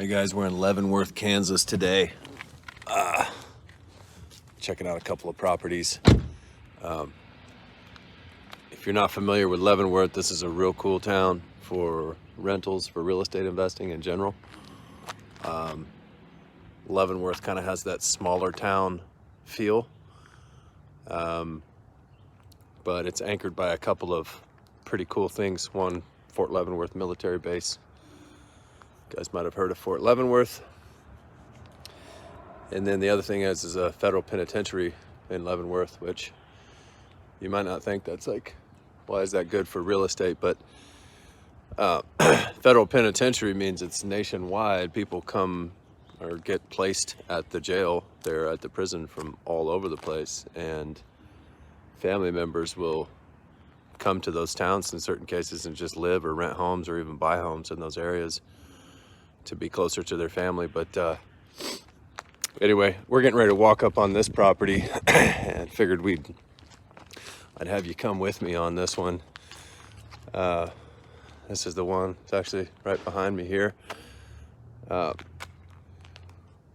Hey guys, we're in Leavenworth, Kansas today. Checking out a couple of properties. If you're not familiar with Leavenworth, this is a real cool town for rentals, for real estate investing in general. Leavenworth kind of has that smaller town feel, but it's anchored by a couple of pretty cool things. One, Fort Leavenworth military base. You guys might have heard of Fort Leavenworth. And then the other thing is a federal penitentiary in Leavenworth, which you might not think that's like, why is that good for real estate? But federal penitentiary means it's nationwide. People come or get placed at the jail there at the prison from all over the place, and family members will come to those towns in certain cases and just live or rent homes or even buy homes in those areas to be closer to their family. But anyway, we're getting ready to walk up on this property and figured I'd have you come with me on this one. This is the one. It's actually right behind me here. I'm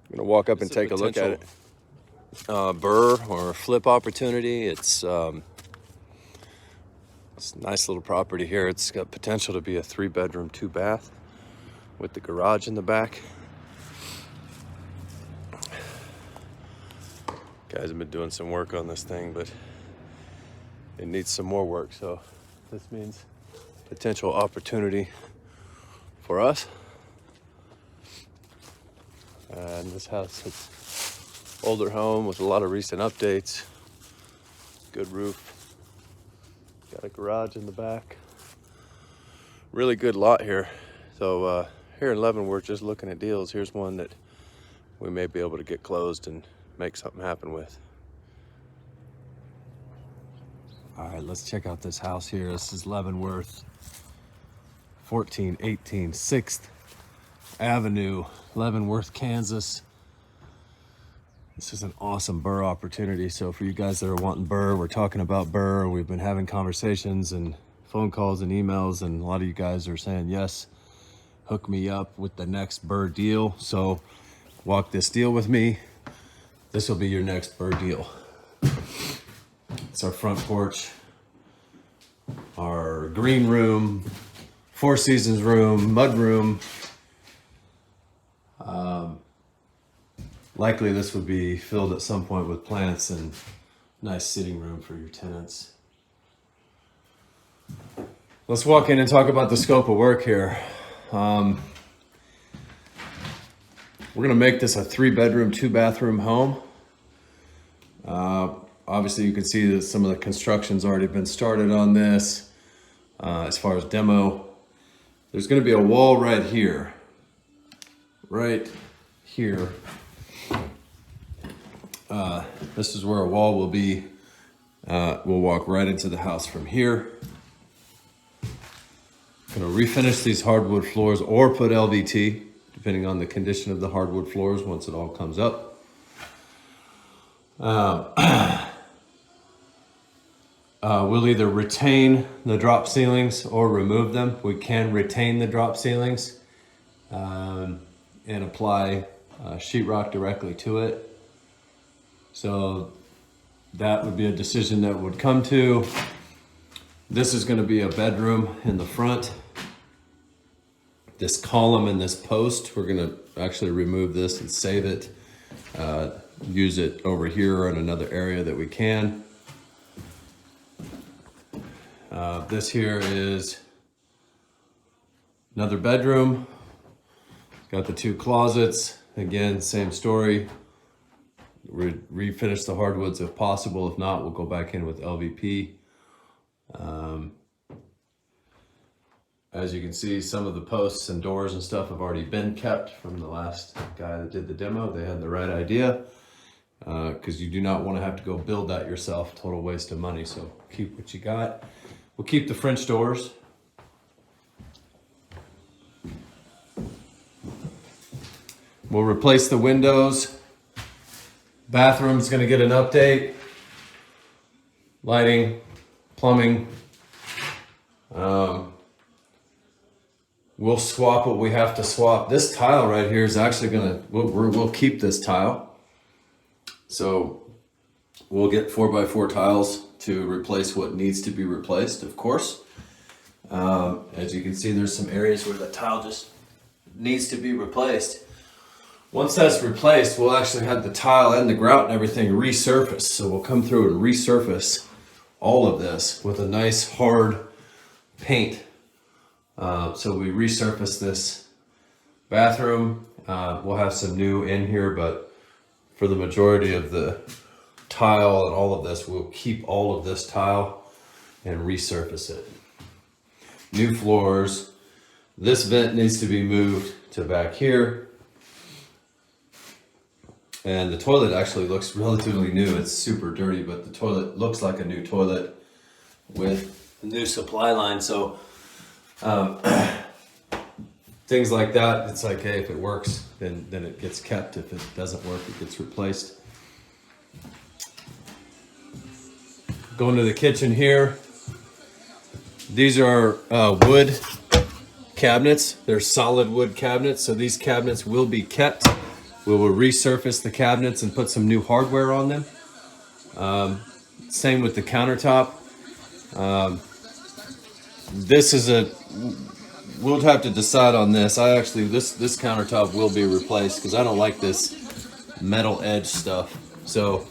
gonna walk up and take a look at it. BRRRR or flip opportunity. It's a nice little property here. It's got potential to be a 3-bedroom, 2-bath with the garage in the back. Guys have been doing some work on this thing, but it needs some more work. So this means potential opportunity for us. And this house, it's older home with a lot of recent updates. Good roof. Got a garage in the back. Really good lot here. So here in Leavenworth, just looking at deals, here's one that we may be able to get closed and make something happen with. All right, let's check out this house here. This is Leavenworth, 1418 6th Avenue, Leavenworth, Kansas. This is an awesome BRRRR opportunity. So for you guys that are wanting BRRRR, we're talking about BRRRR. We've been having conversations and phone calls and emails, and a lot of you guys are saying, yes, hook me up with the next BRRRR deal. So walk this deal with me. This will be your next BRRRR deal. It's our front porch, our green room, Four Seasons room, mud room. Likely this would be filled at some point with plants and nice sitting room for your tenants. Let's walk in and talk about the scope of work here. We're gonna make this a 3-bedroom, 2-bathroom home. Obviously you can see that some of the construction's already been started on this. As far as demo, there's gonna be a wall right here. This is where a wall will be. We'll walk right into the house from here. Gonna refinish these hardwood floors or put LVT, depending on the condition of the hardwood floors once it all comes up. We'll either retain the drop ceilings or remove them. We can retain the drop ceilings and apply sheetrock directly to it. So that would be a decision that would come to. This is going to be a bedroom in the front. This column and this post, we're going to actually remove this and save it. Use it over here or in another area that we can. This here is another bedroom. It's got the 2 closets. Again, same story. Refinish the hardwoods if possible. If not, we'll go back in with LVP. As you can see, some of the posts and doors and stuff have already been kept from the last guy that did the demo. They had the right idea, because you do not want to have to go build that yourself. Total waste of money. So keep what you got. We'll keep the French doors. We'll replace the windows. Bathroom's gonna get an update. Lighting, plumbing. we'll swap what we have to swap. This tile right here is actually gonna, we'll keep this tile. So we'll get 4x4 tiles to replace what needs to be replaced, of course. As you can see, there's some areas where the tile just needs to be replaced. Once that's replaced, we'll actually have the tile and the grout and everything resurfaced. So we'll come through and resurface all of this with a nice hard paint. So we resurface this bathroom. We'll have some new in here, but for the majority of the tile and all of this, we'll keep all of this tile and resurface it. New floors. This vent needs to be moved to back here. And the toilet actually looks relatively new. It's super dirty, but the toilet looks like a new toilet with a new supply line. So things like that, it's like, hey, if it works, then it gets kept. If it doesn't work, it gets replaced. Going to the kitchen here. These are wood cabinets. They're solid wood cabinets, so these cabinets will be kept. We will resurface the cabinets and put some new hardware on them. Same with the countertop. This is we'll have to decide on this. This countertop will be replaced because I don't like this metal edge stuff. So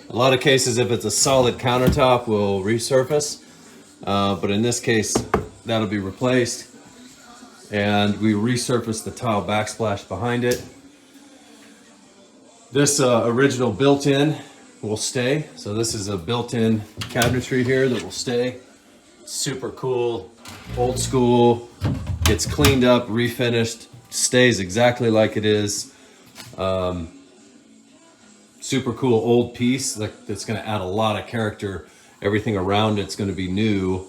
a lot of cases, if it's a solid countertop, we'll resurface. But in this case, that'll be replaced. And we resurface the tile backsplash behind it. This original built-in will stay. So this is a built-in cabinetry here that will stay. Super cool, old school, gets cleaned up, refinished, stays exactly like it is. Super cool old piece that's gonna add a lot of character. Everything around it's gonna be new.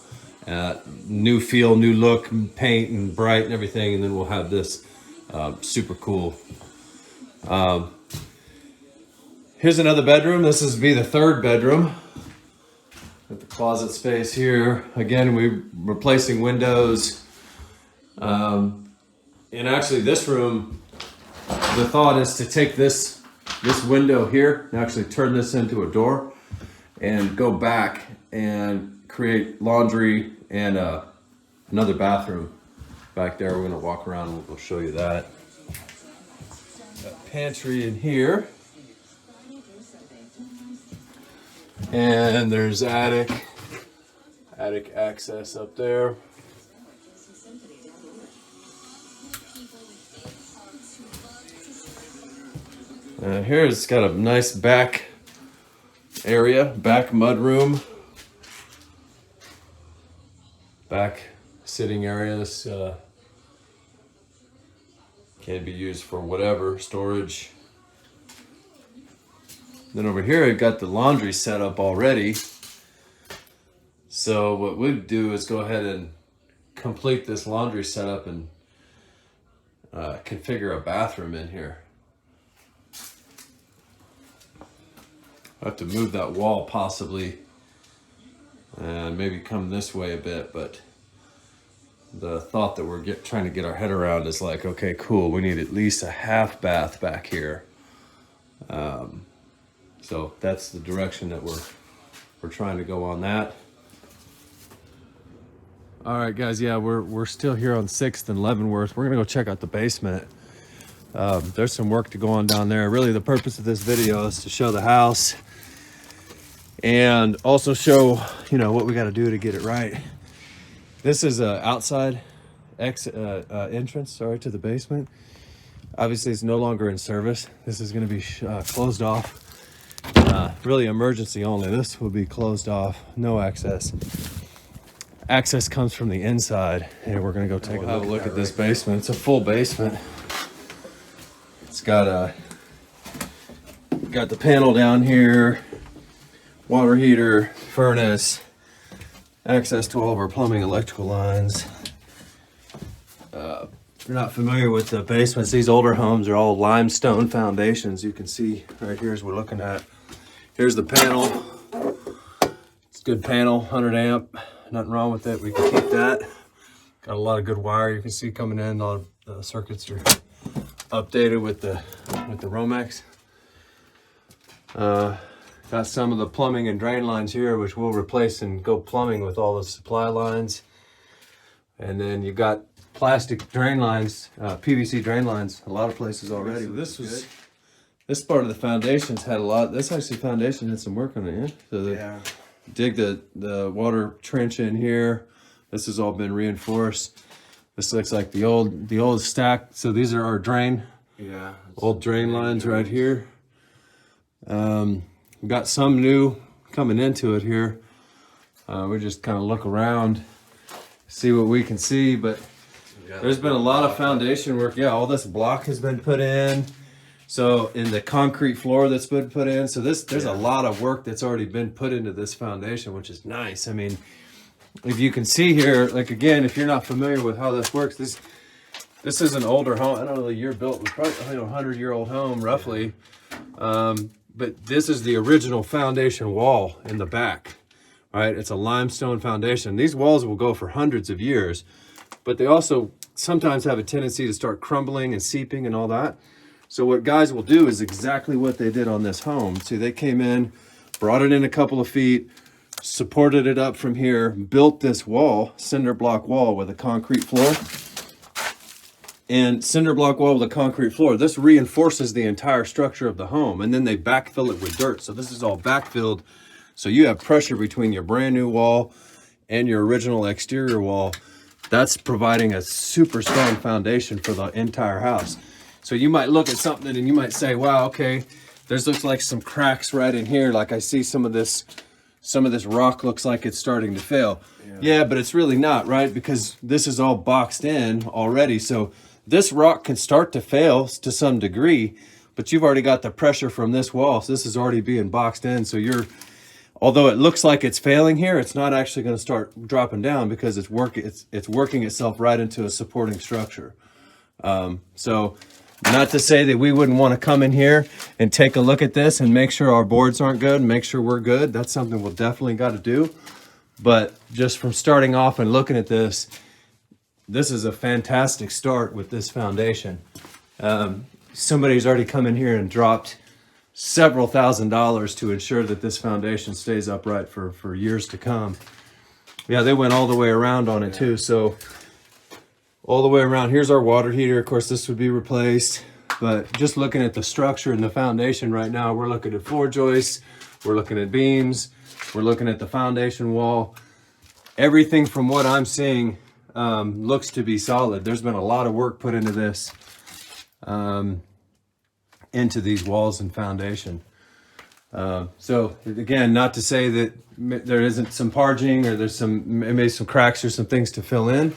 New feel, new look, paint and bright and everything. And then we'll have this super cool. Here's another bedroom. This is be the third bedroom. Got the closet space here. Again, we're replacing windows. And actually this room, the thought is to take this window here and actually turn this into a door and go back and create laundry and another bathroom back there. We're gonna walk around and we'll show you that. Got pantry in here. And there's attic access up there. Here it's got a nice back area, back mud room, back sitting area. This can be used for whatever, storage. Then over here, I've got the laundry set up already. So what we'd do is go ahead and complete this laundry setup and configure a bathroom in here. I have to move that wall possibly and maybe come this way a bit, but the thought that we're trying to get our head around is like, okay, cool, we need at least a half bath back here. So that's the direction that we're trying to go on that. All right, guys, yeah, we're still here on 6th and Leavenworth. We're gonna go check out the basement. There's some work to go on down there. Really, the purpose of this video is to show the house and also show, you know, what we got to do to get it right. This is a outside entrance, sorry, to the basement. Obviously, it's no longer in service. This is going to be closed off. Really emergency only. This will be closed off, no access. Access comes from the inside, and we're going to go take a look at this basement. It's a full basement. It's got the panel down here, water heater, furnace, access to all of our plumbing, electrical lines. If you're not familiar with the basements, these older homes are all limestone foundations. You can see right here as we're looking at. Here's the panel. It's a good panel, 100 amp, nothing wrong with it. We can keep that. Got a lot of good wire you can see coming in. All the circuits are updated with the Romex. Got some of the plumbing and drain lines here, which we'll replace and go plumbing with all the supply lines. And then you got plastic drain lines, PVC drain lines, a lot of places already. So this part of the foundations had a lot. This actually foundation had some work on it, yeah. So dig the water trench in here. This has all been reinforced. This looks like the old stack. So these are our drain. Yeah. Old drain lines right here. We got some new coming into it here. We just kind of look around, see what we can see, but there's been a lot of foundation work. Yeah, all this block has been put in. So in the concrete floor that's been put in. So there's a lot of work that's already been put into this foundation, which is nice. I mean, if you can see here, like again, if you're not familiar with how this works, this is an older home. I don't know the year built, it was probably a 100-year-old home roughly. But this is the original foundation wall in the back, right? It's a limestone foundation. These walls will go for hundreds of years, but they also sometimes have a tendency to start crumbling and seeping and all that. So what guys will do is exactly what they did on this home. See, they came in, brought it in a couple of feet, supported it up from here, built this wall, cinder block wall with a concrete floor. And cinder block wall with a concrete floor. This reinforces the entire structure of the home, and then they backfill it with dirt. So this is all backfilled. So you have pressure between your brand new wall and your original exterior wall. That's providing a super strong foundation for the entire house. So you might look at something and you might say, wow, okay, there's looks like some cracks right in here. Like I see some of this rock looks like it's starting to fail. Yeah, but it's really not, right? Because this is all boxed in already. So this rock can start to fail to some degree, but you've already got the pressure from this wall. So this is already being boxed in. So although it looks like it's failing here, it's not actually going to start dropping down because it's working itself right into a supporting structure. So not to say that we wouldn't want to come in here and take a look at this and make sure our boards aren't good, make sure we're good. That's something we'll definitely got to do. But just from starting off and looking at this is a fantastic start with this foundation. Somebody's already come in here and dropped several $1,000s to ensure that this foundation stays upright for years to come. Yeah, they went all the way around on it too. So all the way around, here's our water heater. Of course, this would be replaced. But just looking at the structure and the foundation right now, we're looking at floor joists, we're looking at beams, we're looking at the foundation wall. Everything from what I'm seeing looks to be solid. There's been a lot of work put into this, into these walls and foundation. So again, not to say that there isn't some parging or there's maybe some cracks or some things to fill in,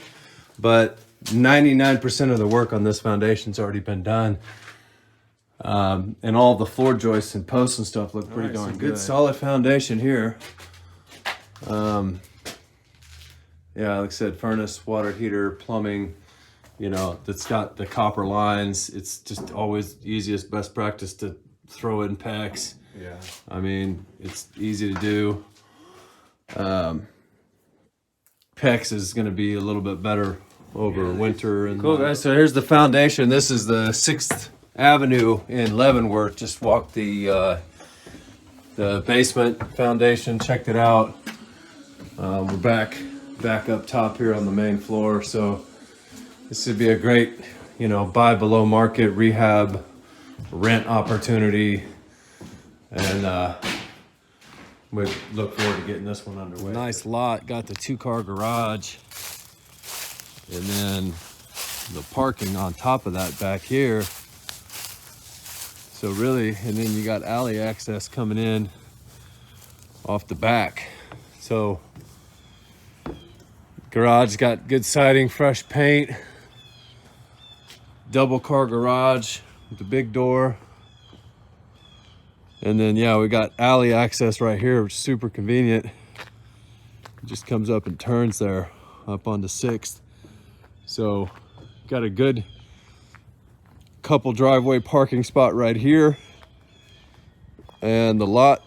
but 99% of the work on this foundation's already been done. And all the floor joists and posts and stuff look pretty darn good. Solid foundation here. Yeah, like I said, furnace, water heater, plumbing, you know, that's got the copper lines. It's just always easiest, best practice to throw in PEX. Yeah. I mean, it's easy to do. PEX is going to be a little bit better over winter. And cool, guys. So here's the foundation. This is the 6th Avenue in Leavenworth. Just walked the basement foundation, checked it out. We're back up top here on the main floor. So this would be a great, you know, buy below market rehab rent opportunity. And we look forward to getting this one underway. Nice lot, got the 2-car garage. And then the parking on top of that back here. So really, and then you got alley access coming in off the back. So garage got good siding, fresh paint, double car garage with the big door. And then, yeah, we got alley access right here, which is super convenient. It just comes up and turns there up onto 6th. So got a good couple driveway parking spot right here. And the lot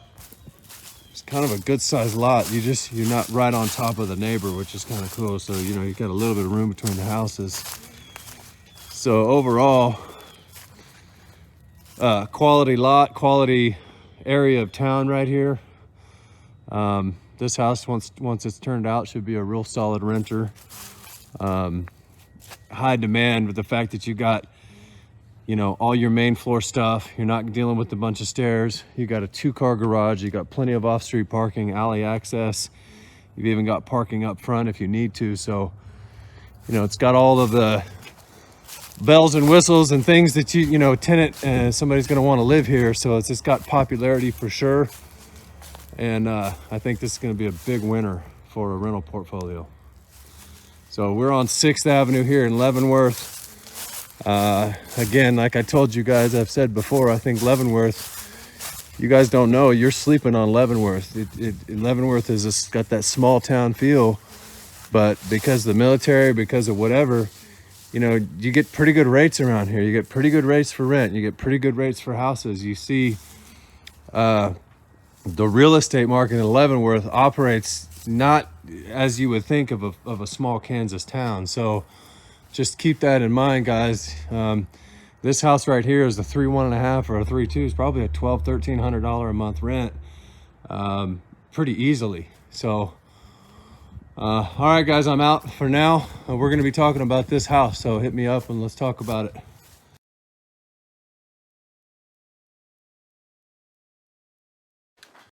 is kind of a good sized lot. You're not right on top of the neighbor, which is kind of cool. So, you know, you got a little bit of room between the houses. So overall, quality lot, quality area of town right here. This house, once it's turned out, should be a real solid renter. High demand with the fact that you got, you know, all your main floor stuff. You're not dealing with a bunch of stairs. You got a 2-car garage. You got plenty of off-street parking, alley access. You've even got parking up front if you need to. So, you know, it's got all of the bells and whistles and things that you know, tenant and somebody's going to want to live here. So it's just got popularity for sure. And I think this is going to be a big winner for a rental portfolio. So we're on 6th Avenue here in Leavenworth. Again, like I told you guys, I've said before, I think Leavenworth, you guys don't know, you're sleeping on Leavenworth. Leavenworth is got that small town feel, but because of the military, because of whatever, you know, you get pretty good rates around here. You get pretty good rates for rent. You get pretty good rates for houses. You see, the real estate market in Leavenworth operates not as you would think of a small Kansas town. So just keep that in mind, guys. This house right here is a 3.1.5 or a 3.2 is probably a $1,200-1,300 a month rent, pretty easily. So all right, guys, I'm out for now. We're going to be talking about this house, so hit me up and let's talk about it.